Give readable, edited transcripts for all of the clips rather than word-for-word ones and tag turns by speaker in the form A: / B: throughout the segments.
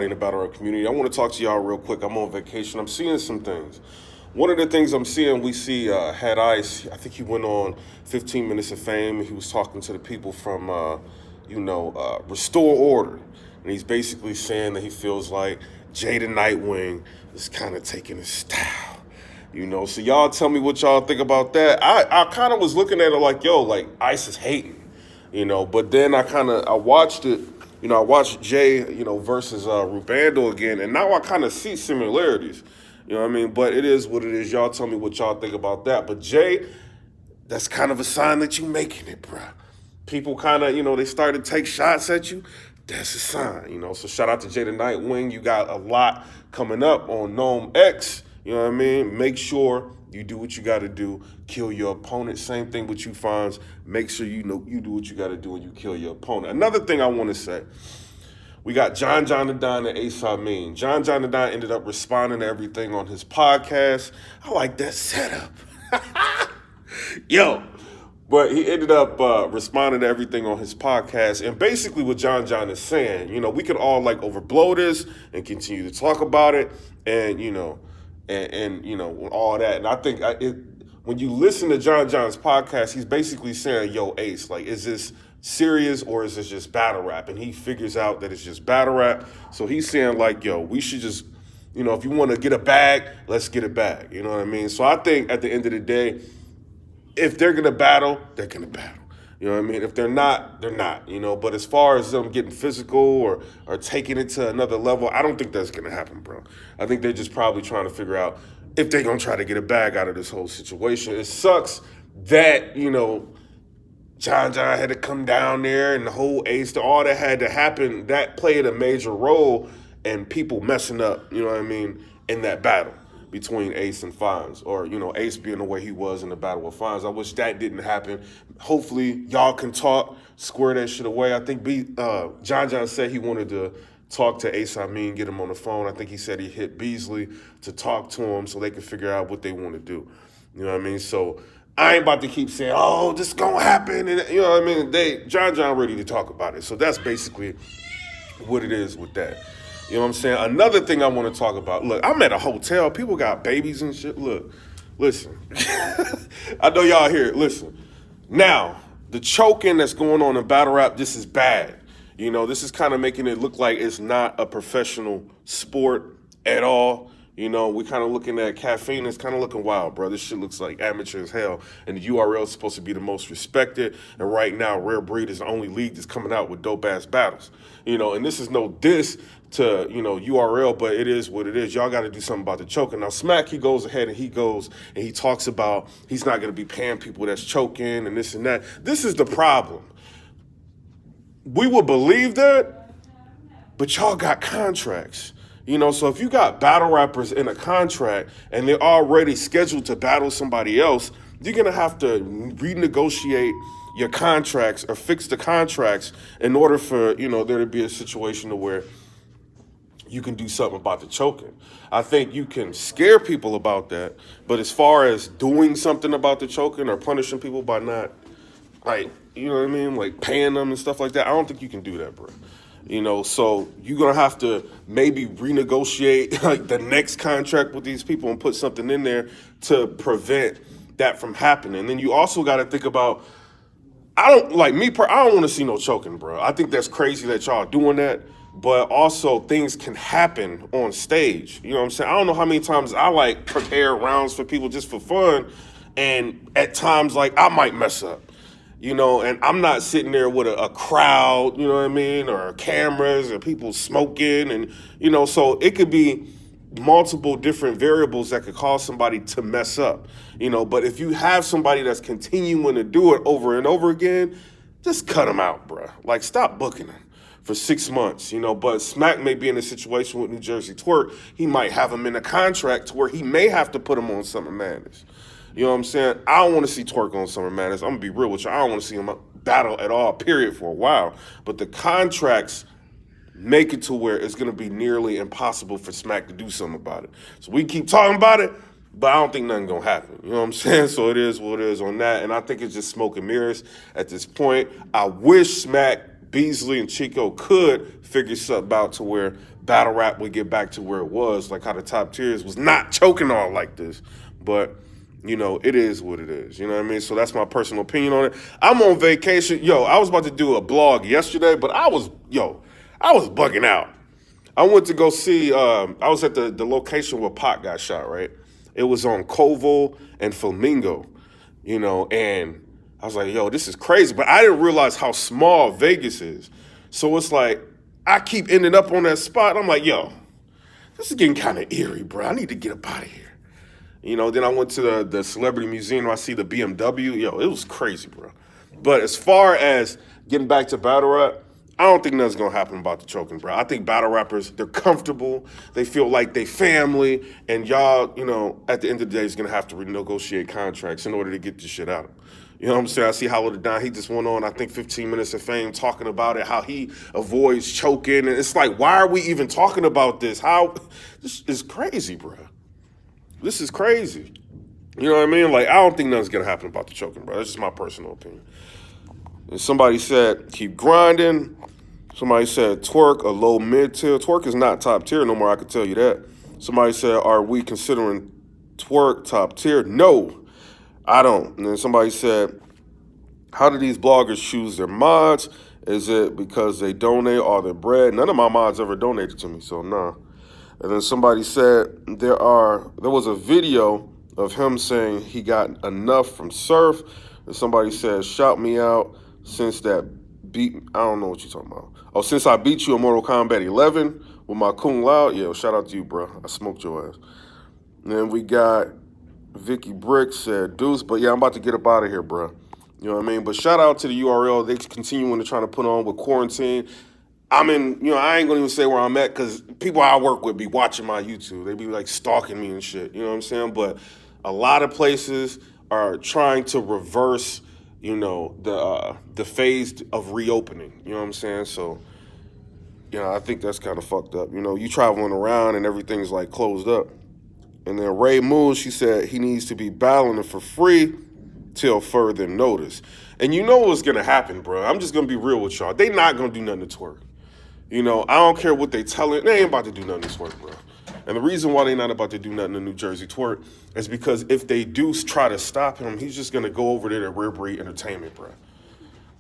A: in the battle rap community. I want to talk to y'all real quick. I'm on vacation. I'm seeing some things. One of the things I'm seeing, we see Head Ice. I think he went on 15 Minutes of Fame. He was talking to the people from, Restore Order. And he's basically saying that he feels like Jay the Nightwing is kind of taking his style. So y'all tell me what y'all think about that. I kind of was looking at it like, yo, like Ice is hating, but then I watched it. I watched Jay, versus Rubando again, and now I kind of see similarities. You know what I mean? But it is what it is. Y'all tell me what y'all think about that. But Jay, that's kind of a sign that you making it, bruh. People kind of, they start to take shots at you. That's a sign, So shout out to Jay the Nightwing. You got a lot coming up on Gnome X. You know what I mean? Make sure you do what you got to do. Kill your opponent. Same thing with you, Fonz. Make sure you do what you got to do and you kill your opponent. Another thing I want to say. We got John the Don and Ace Amin. John the Don ended up responding to everything on his podcast. I like that setup. Yo. But he ended up responding to everything on his podcast. And basically what John is saying, we could all overblow this and continue to talk about it and, all that. And I think when you listen to John's podcast, he's basically saying, yo, Ace, is this serious or is this just battle rap? And he figures out that it's just battle rap. So he's saying yo, we should just, if you want to get a bag, let's get a bag. You know what I mean? So I think at the end of the day, if they're going to battle, they're going to battle. You know what I mean? If they're not, they're not, But as far as them getting physical or taking it to another level, I don't think that's going to happen, bro. I think they're just probably trying to figure out if they're going to try to get a bag out of this whole situation. It sucks that, John had to come down there and the whole Ace, all that had to happen, that played a major role in people messing up, in that battle between Ace and Fonz, or, Ace being the way he was in the battle with Fonz. I wish that didn't happen. Hopefully, y'all can talk, square that shit away. I think John said he wanted to talk to Ace Amin, get him on the phone. I think he said he hit Beasley to talk to him so they could figure out what they want to do. You know what I mean? So I ain't about to keep saying, oh, this is gonna happen. And you know what I mean? John ready to talk about it. So that's basically what it is with that. You know what I'm saying? Another thing I want to talk about. Look, I'm at a hotel. People got babies and shit. Look, listen. I know y'all hear it. Listen. Now, the choking that's going on in battle rap, this is bad. This is kind of making it look like it's not a professional sport at all. We kind of looking at caffeine. It's kind of looking wild, bro. This shit looks like amateur as hell. And the URL is supposed to be the most respected. And right now, Rare Breed is the only league that's coming out with dope-ass battles. And this is no diss to, URL, but it is what it is. Y'all got to do something about the choking. Now, Smack, he goes ahead and he talks about he's not going to be paying people that's choking and this and that. This is the problem. We would believe that, but y'all got contracts. So if you got battle rappers in a contract and they're already scheduled to battle somebody else, you're going to have to renegotiate your contracts or fix the contracts in order for, there to be a situation to where you can do something about the choking. I think you can scare people about that, but as far as doing something about the choking or punishing people by not, you know what I mean, paying them and stuff like that, I don't think you can do that, bro. So you're going to have to maybe renegotiate the next contract with these people and put something in there to prevent that from happening. And then you also got to think about, I don't want to see no choking, bro. I think that's crazy that y'all doing that, but also things can happen on stage. You know what I'm saying? I don't know how many times I prepare rounds for people just for fun. And at times I might mess up. And I'm not sitting there with a crowd, you know what I mean, or cameras or people smoking. And, so it could be multiple different variables that could cause somebody to mess up, But if you have somebody that's continuing to do it over and over again, just cut them out, bro. Stop booking them for 6 months, But Smack may be in a situation with New Jersey Twerk. He might have him in a contract to where he may have to put him on Summer Madness. You know what I'm saying? I don't want to see Twerk on Summer Madness. I'm going to be real with you. I don't want to see him battle at all, period, for a while. But the contracts make it to where it's going to be nearly impossible for Smack to do something about it. So we keep talking about it, but I don't think nothing going to happen. You know what I'm saying? So it is what it is on that. And I think it's just smoke and mirrors at this point. I wish Smack, Beasley, and Chico could figure something out to where battle rap would get back to where it was, like how the top tiers was not choking on like this. But, you know, it is what it is. You know what I mean? So that's my personal opinion on it. I'm on vacation. Yo, I was about to do a blog yesterday, but I was bugging out. I went to go see, I was at the location where Pac got shot, right? It was on Koval and Flamingo, you know, and I was like, yo, this is crazy. But I didn't realize how small Vegas is. So it's like, I keep ending up on that spot. I'm like, yo, this is getting kind of eerie, bro. I need to get up out of here. You know, then I went to the Celebrity Museum. I see the BMW. Yo, it was crazy, bro. But as far as getting back to battle rap, I don't think nothing's gonna happen about the choking, bro. I think battle rappers, they're comfortable, they feel like they family, and y'all, you know, at the end of the day, is gonna have to renegotiate contracts in order to get this shit out. You know what I'm saying? I see Hollow the Don, he just went on, I think, 15 Minutes of Fame talking about it, how he avoids choking, and it's like, why are we even talking about this? This is crazy, bro. This is crazy. You know what I mean? Like, I don't think nothing's gonna happen about the choking, bro. That's just my personal opinion. And somebody said, keep grinding. Somebody said, twerk a low mid-tier. Twerk is not top tier no more, I can tell you that. Somebody said, are we considering twerk top tier? No, I don't. And then somebody said, how do these bloggers choose their mods? Is it because they donate all their bread? None of my mods ever donated to me, so nah. And then somebody said, there was a video of him saying he got enough from Surf. And somebody said, shout me out since that beat, I don't know what you're talking about. Oh, since I beat you in Mortal Kombat 11 with my Kung Lao, yeah, shout out to you, bro. I smoked your ass. And then we got Vicky Brick said, deuce, but yeah, I'm about to get up out of here, bro. You know what I mean? But shout out to the URL. They continuing to try to put on with quarantine. I'm in, you know, I ain't gonna even say where I'm at because people I work with be watching my YouTube. They be like stalking me and shit, you know what I'm saying? But a lot of places are trying to reverse, you know, the phase of reopening. You know what I'm saying? So, you know, I think that's kind of fucked up. You know, you traveling around and everything's like closed up. And then Ray Moon, she said he needs to be battling for free till further notice. And you know what's gonna happen, bro. I'm just gonna be real with y'all. They not gonna do nothing to twerk. You know, I don't care what they telling. They ain't about to do nothing to twerk, bro. And the reason why they not about to do nothing to New Jersey twerk is because if they do try to stop him, he's just gonna go over there to Rare Breed Entertainment, bro.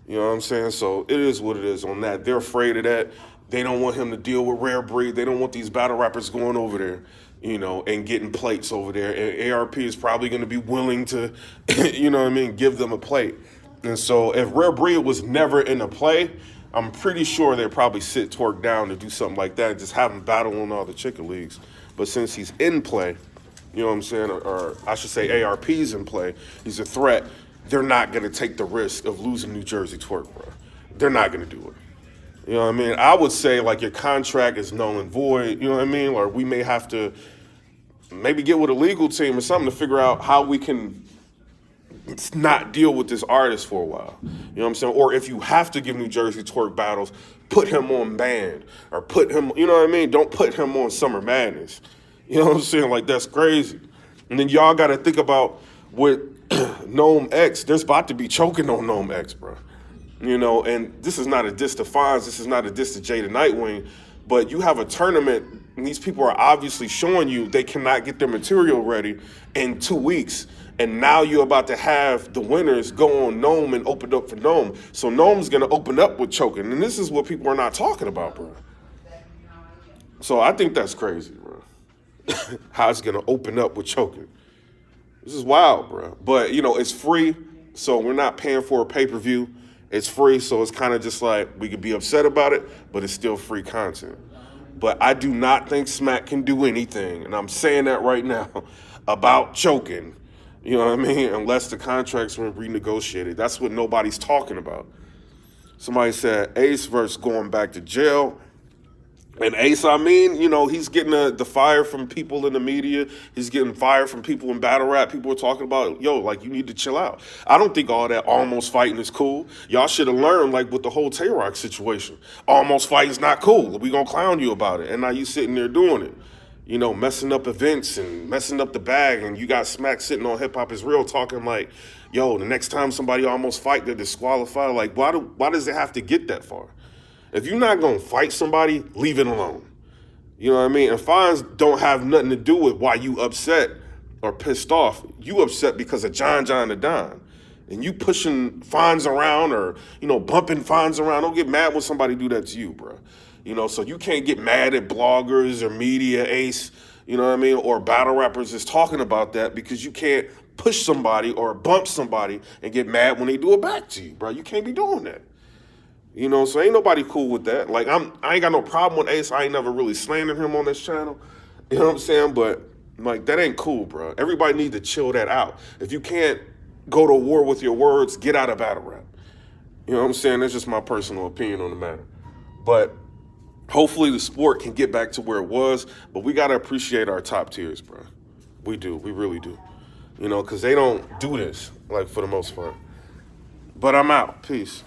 A: You know what I'm saying? So it is what it is on that. They're afraid of that. They don't want him to deal with Rare Breed. They don't want these battle rappers going over there, you know, and getting plates over there. And ARP is probably going to be willing to, you know what I mean, give them a plate. And so if Rare Breed was never in a play, I'm pretty sure they'd probably sit Twerk down to do something like that and just have him battle on all the chicken leagues. But since he's in play, you know what I'm saying, or I should say ARP's in play, he's a threat, they're not going to take the risk of losing New Jersey Twerk, bro. They're not going to do it. You know what I mean? I would say, like, your contract is null and void, you know what I mean? Or we may have to maybe get with a legal team or something to figure out how we can not deal with this artist for a while. You know what I'm saying? Or if you have to give New Jersey Twerk battles, put him on band or put him, you know what I mean? Don't put him on Summer Madness. You know what I'm saying? Like, that's crazy. And then y'all got to think about with Gnome X, there's about to be choking on Gnome X, bro. You know, and this is not a diss to Fonz, this is not a diss to Jay the Nightwing, but you have a tournament and these people are obviously showing you they cannot get their material ready in 2 weeks. And now you're about to have the winners go on Gnome and open up for Gnome. So Gnome's gonna open up with choking. And this is what people are not talking about, bro. So I think that's crazy, bro. How it's gonna open up with choking. This is wild, bro. But, you know, it's free, so we're not paying for a pay-per-view. It's free, so it's kind of just like we could be upset about it, but it's still free content. But I do not think Smack can do anything, and I'm saying that right now, about choking. You know what I mean? Unless the contracts were renegotiated. That's what nobody's talking about. Somebody said Ace versus going back to jail. And Ace Amin, you know, he's getting the fire from people in the media. He's getting fire from people in battle rap. People are talking about, yo, like, you need to chill out. I don't think all that almost fighting is cool. Y'all should have learned, like, with the whole Tay-Rock situation. Almost fighting's not cool. We gonna clown you about it. And now you sitting there doing it. You know, messing up events and messing up the bag. And you got Smack sitting on Hip Hop Is Real talking like, yo, the next time somebody almost fight, they're disqualified. Like, why does it have to get that far? If you're not going to fight somebody, leave it alone. You know what I mean? And fines don't have nothing to do with why you upset or pissed off. You upset because of John the Don. And you pushing fines around or, bumping fines around. Don't get mad when somebody do that to you, bro. So you can't get mad at bloggers or media, Ace, you know what I mean? Or battle rappers is talking about that because you can't push somebody or bump somebody and get mad when they do it back to you, bro. You can't be doing that. So ain't nobody cool with that. Like I ain't got no problem with Ace. I ain't never really slandered him on this channel. You know what I'm saying? But like that ain't cool, bro. Everybody need to chill that out. If you can't go to war with your words, get out of battle rap. You know what I'm saying? That's just my personal opinion on the matter. But hopefully the sport can get back to where it was. But we gotta appreciate our top tiers, bro. We do. We really do. Because they don't do this, like, for the most part. But I'm out. Peace.